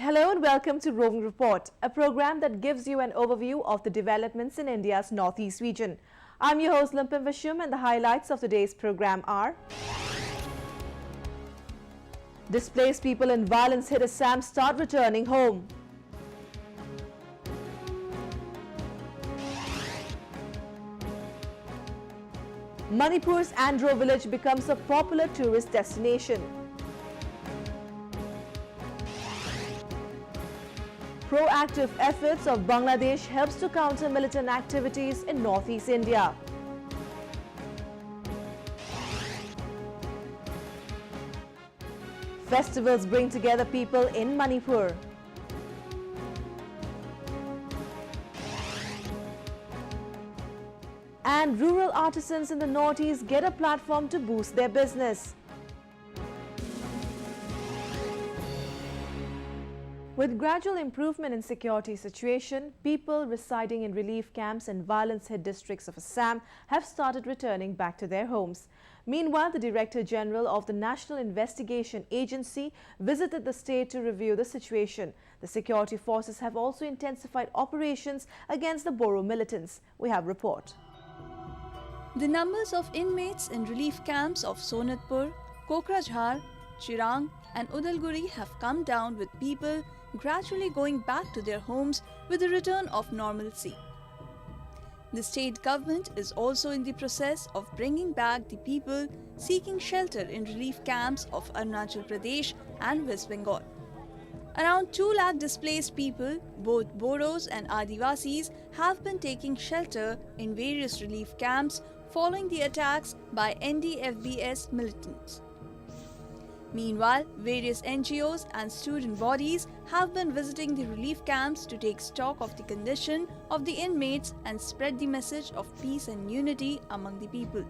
Hello and welcome to Roving Report, a program that gives you an overview of the developments in India's northeast region. I'm your host Limpin Vishum and the highlights of today's program are: displaced people in violence hit Assam start returning home. Manipur's Andro village becomes a popular tourist destination. Proactive efforts of Bangladesh helps to counter militant activities in northeast India. Festivals bring together people in Manipur. And rural artisans in the northeast get a platform to boost their business. With gradual improvement in security situation, people residing in relief camps and violence-hit districts of Assam have started returning back to their homes. Meanwhile, the Director General of the National Investigation Agency visited the state to review the situation. The security forces have also intensified operations against the Boro militants. We have a report. The numbers of inmates in relief camps of Sonatpur, Kokrajhar, Chirang and Udalguri have come down, with people gradually going back to their homes with the return of normalcy. The state government is also in the process of bringing back the people seeking shelter in relief camps of Arunachal Pradesh and West Bengal. Around 2 lakh displaced people, both Boros and Adivasis, have been taking shelter in various relief camps following the attacks by NDFBS militants. Meanwhile, various NGOs and student bodies have been visiting the relief camps to take stock of the condition of the inmates and spread the message of peace and unity among the people.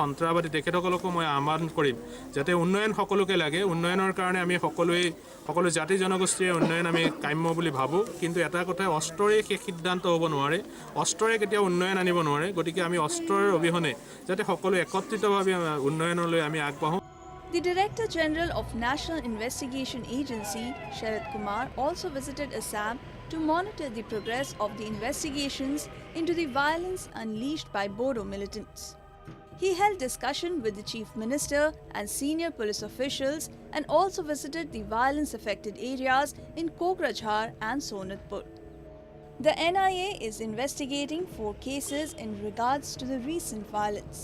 সন্ত্ৰাসবাদী তেখেতসকলকো মই আহ্বান কৰিম যাতে উন্নয়ন সকলোকে লাগে। উন্নয়নৰ কাৰণে আমি সকলো জাতি জনগোষ্ঠীৰ উন্নয়ন আমি কাম্য বুলি ভাবো, কিন্তু এটা কথা, অস্ত্ৰৰে সেই সিদ্ধান্ত হ'ব নোৱাৰে, অস্ত্ৰৰে কেতিয়াও উন্নয়ন আনিব নোৱাৰে। গতিকে আমি অস্ত্ৰৰ অবিহনে যাতে সকলো একত্ৰিতভাৱে উন্নয়নলৈ আমি আগবাঢ়ো। The Director General of National Investigation Agency, Sharad Kumar, also visited Assam to monitor the progress of the investigations into the violence unleashed by Bodo militants. He held discussion with the Chief Minister and senior police officials and also visited the violence-affected areas in Kokrajhar and Sonatpur. The NIA is investigating 4 cases in regards to the recent violence.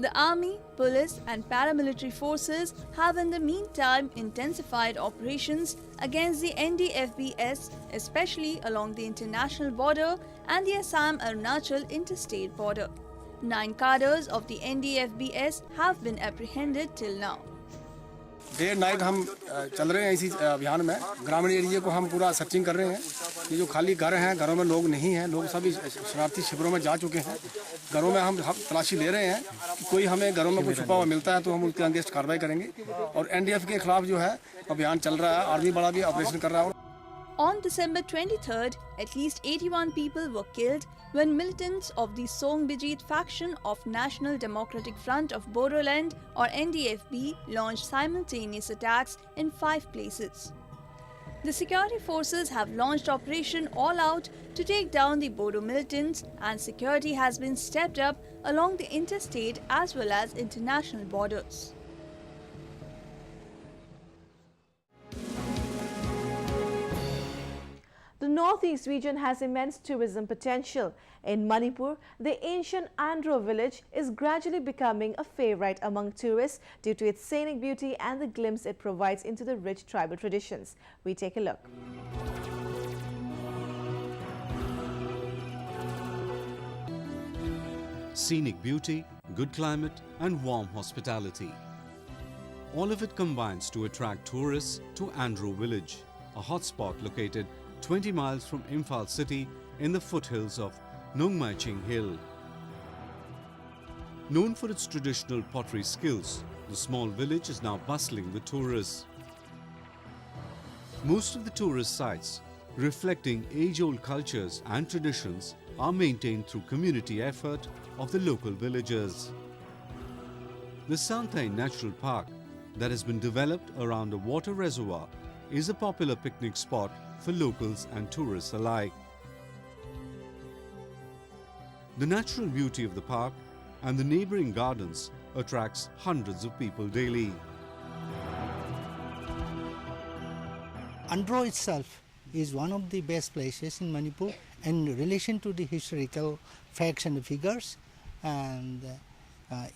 The army, police and paramilitary forces have in the meantime intensified operations against the NDFBS, especially along the international border and the Assam-Arunachal interstate border. 9 cadres of the NDFBS have been apprehended till now. Day night हम चल रहे हैं इसी अभियान में। ग्रामीण area को हम पूरा सर्चिंग कर रहे हैं। ये जो खाली घर हैं, घरों में लोग नहीं हैं, लोग सभी शरारती शिविरों में जा चुके हैं। घरों में हम तलाशी ले रहे हैं कि कोई हमें घरों में कोई छुपा हुआ मिलता है तो हम उनके अगेंस्ट कार्रवाई करेंगे। और एनडीएफ के खिलाफ जो है अभियान चल रहा है, आर्मी बड़ा भी ऑपरेशन कर रहा है। On December 23rd, at least 81 people were killed when militants of the Songbijit faction of National Democratic Front of Bodoland, or NDFB, launched simultaneous attacks in 5 places. The security forces have launched Operation All Out to take down the Bodo militants, and security has been stepped up along the interstate as well as international borders. The northeast region has immense tourism potential. In Manipur, the ancient Andro village is gradually becoming a favorite among tourists due to its scenic beauty and the glimpse it provides into the rich tribal traditions. We take a look. Scenic beauty, good climate and warm hospitality. All of it combines to attract tourists to Andro village, a hotspot located 20 miles from Imphal city in the foothills of Nongmaiching Hill. Known for its traditional pottery skills, the small village is now bustling with tourists. Most of the tourist sites, reflecting age-old cultures and traditions, are maintained through community effort of the local villagers. The Santhai Natural Park, that has been developed around a water reservoir is a popular picnic spot for locals and tourists alike. The natural beauty of the park and the neighboring gardens attracts hundreds of people daily. Andhra itself is one of the best places in Manipur in relation to the historical facts and figures, and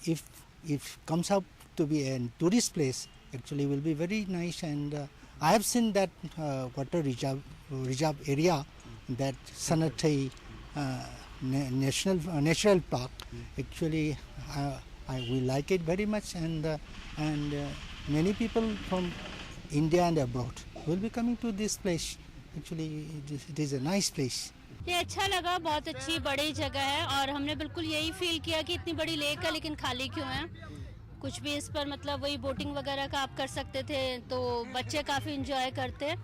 if comes up to be a tourist place, actually will be very nice. And I have seen that water reserve area, that Sanatai Natural Park. Actually, I will like it very much, and many people from India and abroad will be coming to this place. Actually, it is a nice place. ये अच्छा लगा, बहुत अच्छी बड़ी जगह है और हमने बिल्कुल यही फील किया कि इतनी बड़ी लेक है लेकिन खाली क्यों है। कुछ भी इस पर मतलब वही बोटिंग वगैरह का आप कर सकते थे, तो बच्चे काफ़ी एंजॉय करते हैं।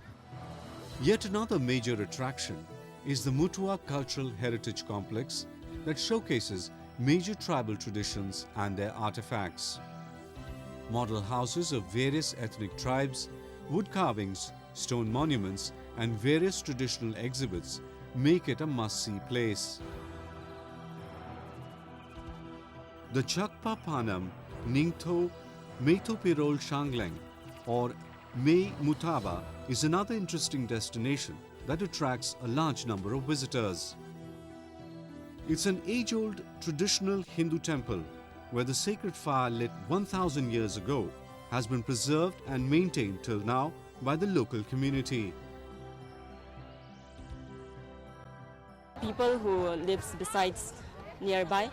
Yet another major attraction is the Mutua Cultural Heritage Complex that showcases major tribal traditions and their artifacts. Model houses of various ethnic tribes, wood carvings, stone monuments, and various traditional exhibits make it a must-see place. The Chakpa Panam Ningtho Meitho Pirol Shangleng, or Mei Mutaba, is another interesting destination that attracts a large number of visitors. It's an age-old traditional Hindu temple where the sacred fire lit 1000 years ago has been preserved and maintained till now by the local community. People who lives besides nearby,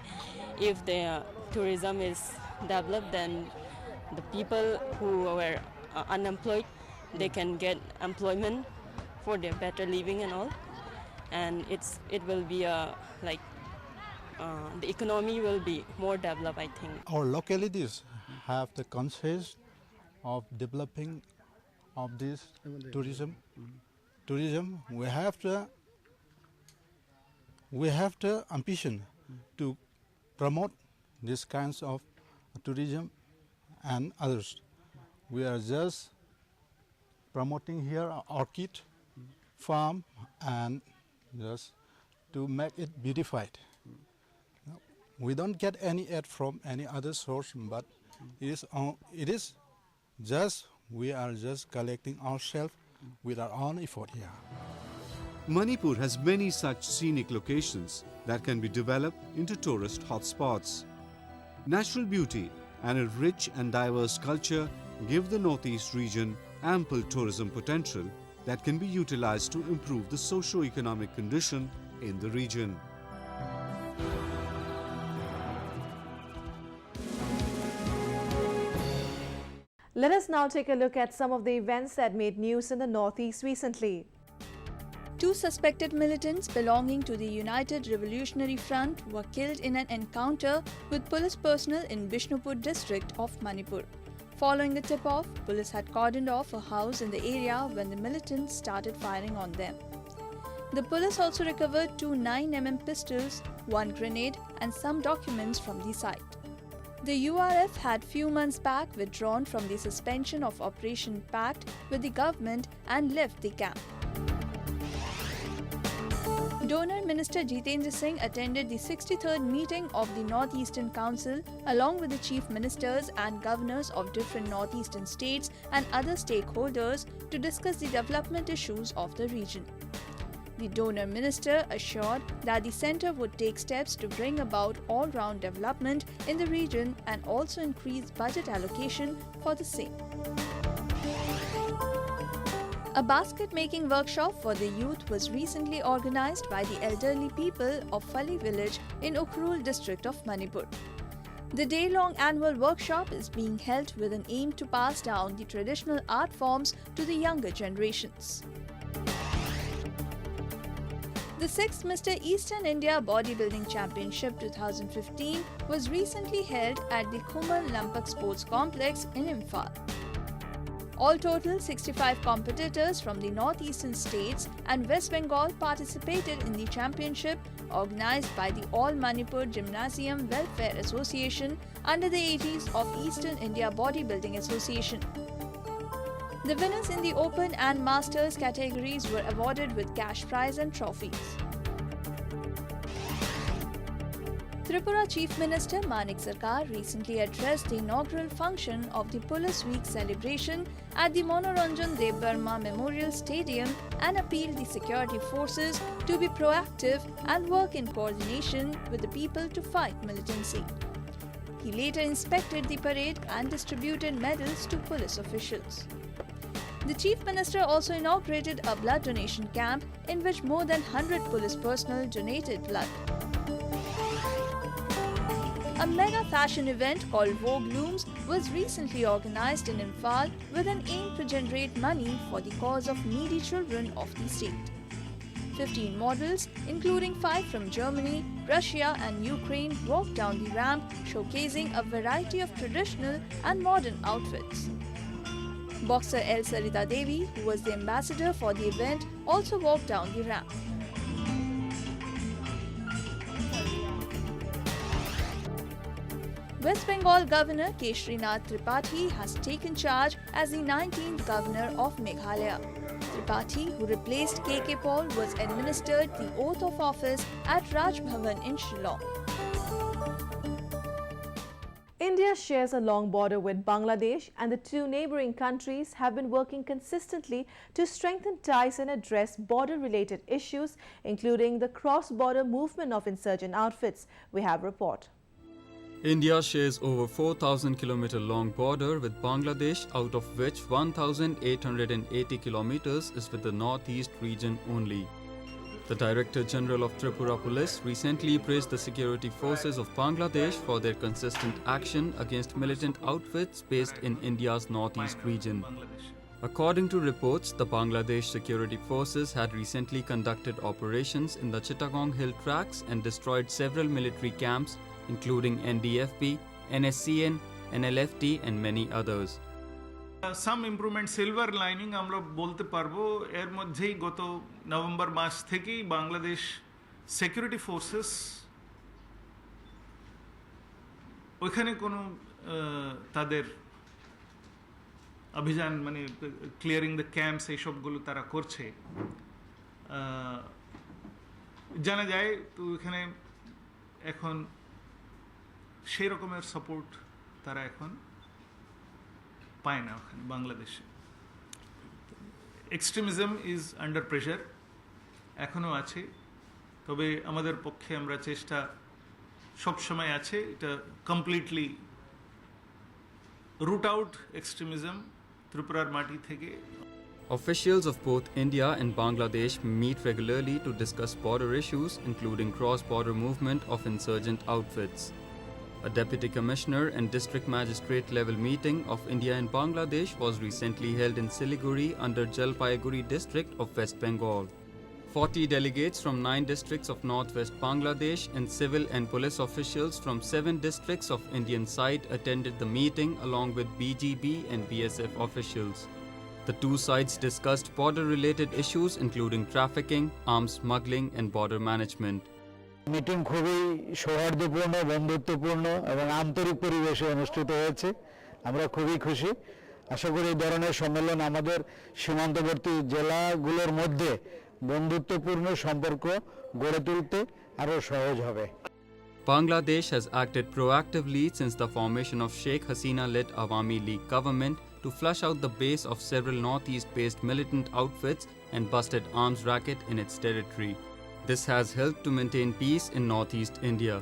if the tourism is developed, then the people who were unemployed, they can get employment for their better living and all, and it will be the economy will be more developed, I think. Our localities have the conscience of developing of this tourism. We have the ambition to promote these kinds of tourism and others. We are just promoting here orchid farm and just to make it beautified. We don't get any aid from any other source, but it is just we are just collecting ourselves with our own effort here. Manipur has many such scenic locations that can be developed into tourist hotspots. Natural beauty and a rich and diverse culture give the Northeast region ample tourism potential that can be utilized to improve the socio-economic condition in the region. Let us now take a look at some of the events that made news in the Northeast recently. 2 suspected militants belonging to the United Revolutionary Front were killed in an encounter with police personnel in Bishnupur district of Manipur. Following the tip-off, police had cordoned off a house in the area when the militants started firing on them. The police also recovered 2 9mm pistols, 1 grenade and some documents from the site. The URF had few months back withdrawn from the suspension of Operation Pact with the government and left the camp. Donor Minister Jitendra Singh attended the 63rd meeting of the Northeastern Council along with the chief ministers and governors of different northeastern states and other stakeholders to discuss the development issues of the region. The donor minister assured that the centre would take steps to bring about all-round development in the region and also increase budget allocation for the same. A basket-making workshop for the youth was recently organized by the elderly people of Phali village in Ukhrul district of Manipur. The day-long annual workshop is being held with an aim to pass down the traditional art forms to the younger generations. The 6th Mr. Eastern India Bodybuilding Championship 2015 was recently held at the Kumal Lampak Sports Complex in Imphal. All total, 65 competitors from the northeastern states and West Bengal participated in the championship organized by the All Manipur Gymnasium Welfare Association under the aegis of Eastern India Bodybuilding Association. The winners in the Open and Masters categories were awarded with cash prize and trophies. Tripura Chief Minister Manik Sarkar recently addressed the inaugural function of the Police Week celebration at the Manoranjan Dev Burma Memorial Stadium and appealed the security forces to be proactive and work in coordination with the people to fight militancy. He later inspected the parade and distributed medals to police officials. The Chief Minister also inaugurated a blood donation camp in which more than 100 police personnel donated blood. A mega fashion event called Vogue Looms was recently organized in Imphal with an aim to generate money for the cause of needy children of the state. 15 models, including 5 from Germany, Russia and Ukraine, walked down the ramp, showcasing a variety of traditional and modern outfits. Boxer L. Sarita Devi, who was the ambassador for the event, also walked down the ramp. West Bengal Governor Keshrinath Tripathi has taken charge as the 19th Governor of Meghalaya. Tripathi, who replaced K.K. Paul, was administered the oath of office at Raj Bhavan in Shillong. India shares a long border with Bangladesh, and the two neighboring countries have been working consistently to strengthen ties and address border-related issues, including the cross-border movement of insurgent outfits. We have a report. India shares over 4,000-kilometer long border with Bangladesh, out of which 1,880 kilometers is with the northeast region only. The Director General of Tripura Police recently praised the security forces of Bangladesh for their consistent action against militant outfits based in India's northeast region. According to reports, the Bangladesh security forces had recently conducted operations in the Chittagong Hill tracts and destroyed several military camps, including NDFB, NSCN, NLFT and many others. Some improvement silver lining আমরা বলতে পারবো এর মধ্যেই গত November মাস থেকেই Bangladesh security forces ওখানে কোনো তাদের অভিযান মানে ক্লিয়ারিং দ্য ক্যাম্পস এই সবগুলো তারা করছে জানা যায় তো এখানে এখন সেই রকমের সাপোর্ট তারা এখন পায় না ওখানে বাংলাদেশে এক্সট্রিমিজম ইজ আন্ডার প্রেশার এখনও আছে তবে আমাদের পক্ষে আমরা চেষ্টা সবসময় আছে এটা কমপ্লিটলি রুট আউট এক্সট্রিমিজম ত্রিপুরার মাটি থেকে Officials of both India and Bangladesh meet regularly to discuss border issues, including cross-border movement of insurgent outfits. A Deputy Commissioner and District Magistrate level meeting of India and Bangladesh was recently held in Siliguri under Jalpaiguri district of West Bengal. 40 delegates from 9 districts of northwest Bangladesh and civil and police officials from 7 districts of Indian side attended the meeting along with BGB and BSF officials. The two sides discussed border-related issues including trafficking, arms smuggling and border management. Meeting খুবই সৌহার্দ্যপূর্ণ বন্ধুত্বপূর্ণ এবং আন্তরিক পরিবেশে অনুষ্ঠিত হয়েছে আমরা খুবই খুশি আশা করি এই ধরনের সম্মেলন আমাদের সীমান্তবর্তী জেলাগুলোর মধ্যে বন্ধুত্বপূর্ণ সম্পর্ক গড়ে তুলতে আরো সহজ হবে Bangladesh has acted proactively since the formation of Sheikh Hasina-led Awami League government to flush out the base of several northeast-based militant outfits and busted arms racket in its territory. This has helped to maintain peace in northeast India.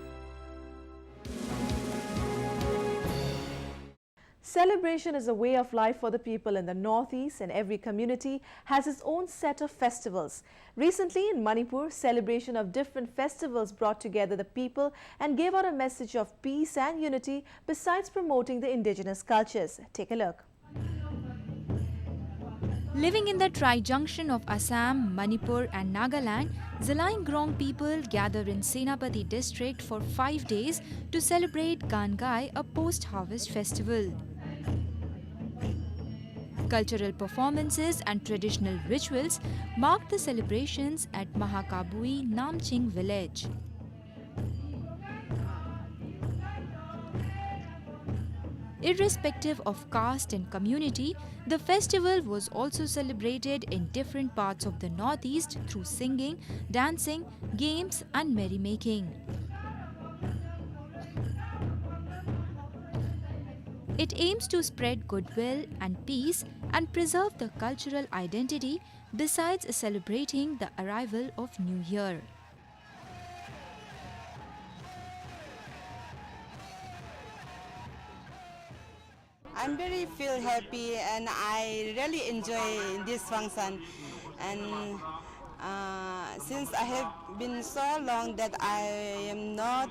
Celebration is a way of life for the people in the northeast, and every community has its own set of festivals. Recently in Manipur, celebration of different festivals brought together the people and gave out a message of peace and unity besides promoting the indigenous cultures. Take a look. Living in the tri-junction of Assam, Manipur and Nagaland, Zalaing-Grong people gather in Senapati district for 5 days to celebrate Gangai, a post-harvest festival. Cultural performances and traditional rituals marked the celebrations at Mahakabui Namching village. Irrespective of caste and community, the festival was also celebrated in different parts of the Northeast through singing, dancing, games and merrymaking. It aims to spread goodwill and peace and preserve the cultural identity besides celebrating the arrival of New Year. I'm very feel happy and I really enjoy this function, and since I have been so long that I'm not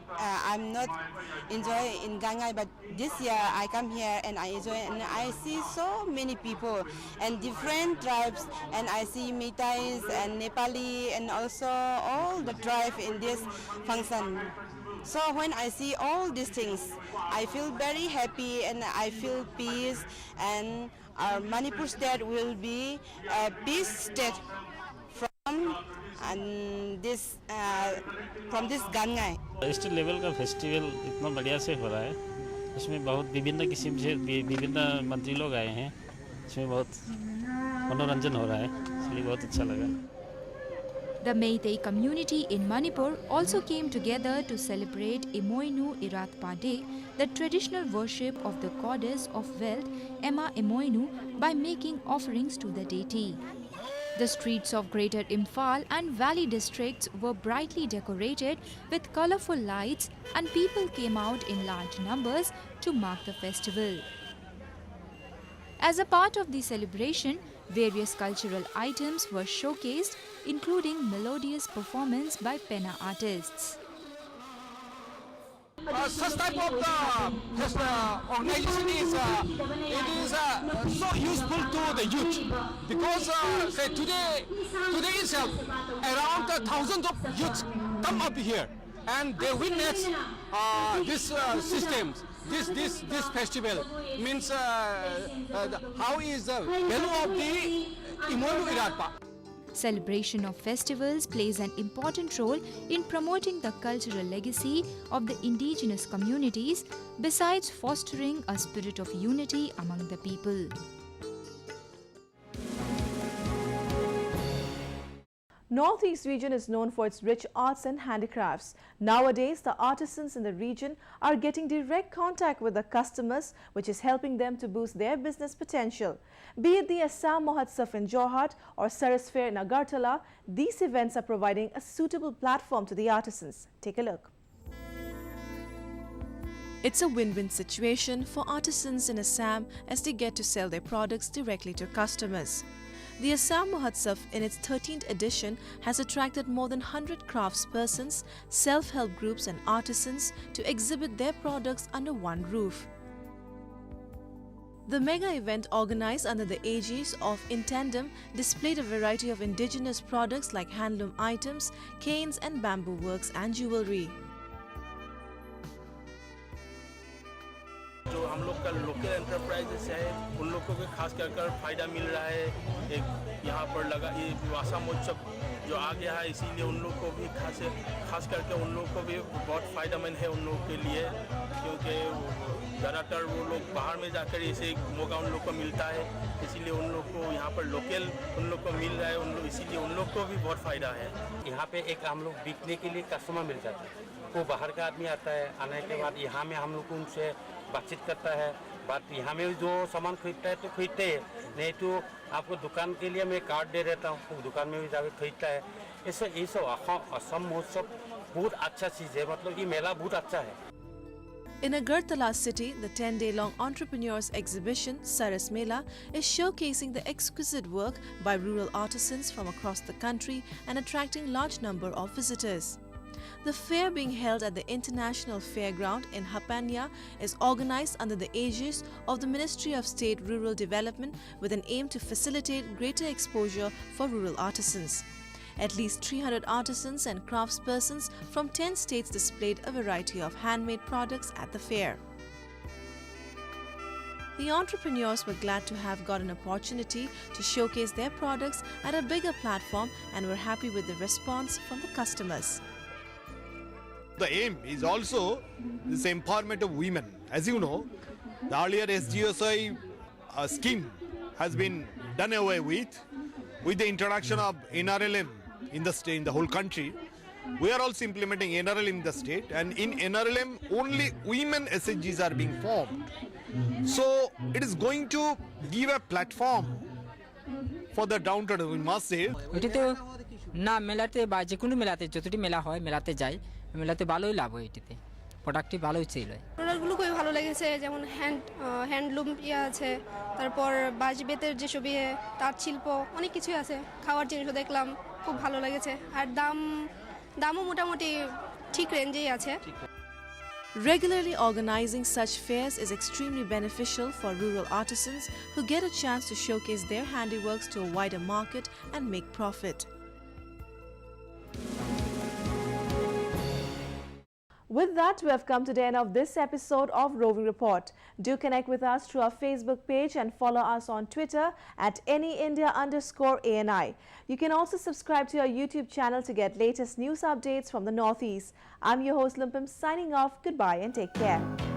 enjoying in Gangai, but this year I come here and I enjoy, and I see so many people and different tribes, and I see Meiteis and Nepali and also all the tribe in this function. So when I see all these things, I feel very happy and I feel peace, and our Manipur state will be a peace state from this Gangai. State level का festival इतना बढ़िया से हो रहा है, इसमें बहुत विभिन्न किस्म से विभिन्न मंत्री लोग आए हैं, इसमें बहुत मनोरंजन हो रहा है, इसलिए बहुत अच्छा लगा. The Meitei community in Manipur also came together to celebrate Imoinu Iratpa Day, the traditional worship of the goddess of wealth, Emma Imoinu, by making offerings to the deity. The streets of Greater Imphal and Valley districts were brightly decorated with colorful lights, and people came out in large numbers to mark the festival. As a part of the celebration, various cultural items were showcased, including melodious performance by Penna artists. Such type of organization is so useful to the youth, because say today itself around thousands of youths come up here and they witness this systems. This festival means how is the value of the Imoinu Iratpa. Celebration of festivals plays an important role in promoting the cultural legacy of the indigenous communities, besides fostering a spirit of unity among the people. Northeast region is known for its rich arts and handicrafts. Nowadays, the artisans in the region are getting direct contact with the customers, which is helping them to boost their business potential. Be it the Assam Mahotsav in Jorhat or Saras Fair in Agartala, these events are providing a suitable platform to the artisans. Take a look. It's a win-win situation for artisans in Assam as they get to sell their products directly to customers. The Assam Mahotsav in its 13th edition has attracted more than 100 craftspersons, self-help groups and artisans to exhibit their products under one roof. The mega event, organized under the aegis of Intandem, displayed a variety of indigenous products like handloom items, canes and bamboo works and jewelry. जो हम लोग का local enterprises है उन लोग को भी खास कर फ़ायदा मिल रहा है. एक यहाँ पर लगा ये आसाम महोत्सव जो आ गया है, इसीलिए उन लोग को भी खास करके उन लोग को भी बहुत फ़ायदेमंद है उन लोग के लिए, क्योंकि ज़्यादातर वो लोग बाहर में जाकर ऐसे मौका उन लोग को मिलता है, इसीलिए उन लोग को यहाँ पर लोकल उन लोग को मिल रहा है, इसीलिए उन लोग को भी बहुत फ़ायदा है. यहाँ पे एक हम लोग बिकने के लिए कस्टमर मिल जाता है, वो बाहर का आदमी आता है, आने के बाद यहाँ में हम लोग उनसे बातचीत करता है, बात यहाँ में जो सामान खरीदता है तो खरीदते हैं, नहीं तो आपको दुकान के लिए मैं कार्ड दे देता हूँ, तो दुकान में भी जाकर खरीदता है. इससे ये सब असम महोत्सव बहुत अच्छा चीज़ है, मतलब ये मेला बहुत अच्छा है. In Agartala city, the 10-day-long entrepreneurs exhibition, Saras Mela, is showcasing the exquisite work by rural artisans from across the country and attracting large number of visitors. The fair, being held at the International Fairground in Hapanya, is organized under the aegis of the Ministry of State Rural Development with an aim to facilitate greater exposure for rural artisans. At least 300 artisans and craftspersons from 10 states displayed a variety of handmade products at the fair. the entrepreneurs were glad to have got an opportunity to showcase their products at a bigger platform and were happy with the response from the customers. The aim is also this empowerment of women. As you know, the earlier SGSI scheme has been done away with the introduction of NRLM in the state, in the whole country. We are also implementing NRLM in the state, and in NRLM only women SHGs are being formed. So it is going to give a platform for the downtrodden, we must say. না মেলাতে বা যে কোনো মেলাতে যতটি মেলা হয় মেলাতে যাই মেলাতে ভালোই লাভ হয় এটাতে প্রোডাক্টটি ভালোই সেল হয় প্রোডাক্টগুলো খুবই ভালো লেগেছে যেমন হ্যান্ডলুম আছে তারপর বাঁশ বেতের যেসব তাঁত শিল্প অনেক কিছুই আছে খাওয়ার জিনিসও দেখলাম খুব ভালো লেগেছে আর দামও মোটামুটি ঠিক রেঞ্জেই আছে Regularly organizing such fairs is extremely beneficial for rural artisans who get a chance to showcase their handiworks to a wider market and make profit. With that, we have come to the end of this episode of Roving Report. Do connect with us through our Facebook page and follow us on Twitter at AnyIndia_ANI. You can also subscribe to our YouTube channel to get latest news updates from the Northeast. I'm your host Limpim signing off. Goodbye and take care.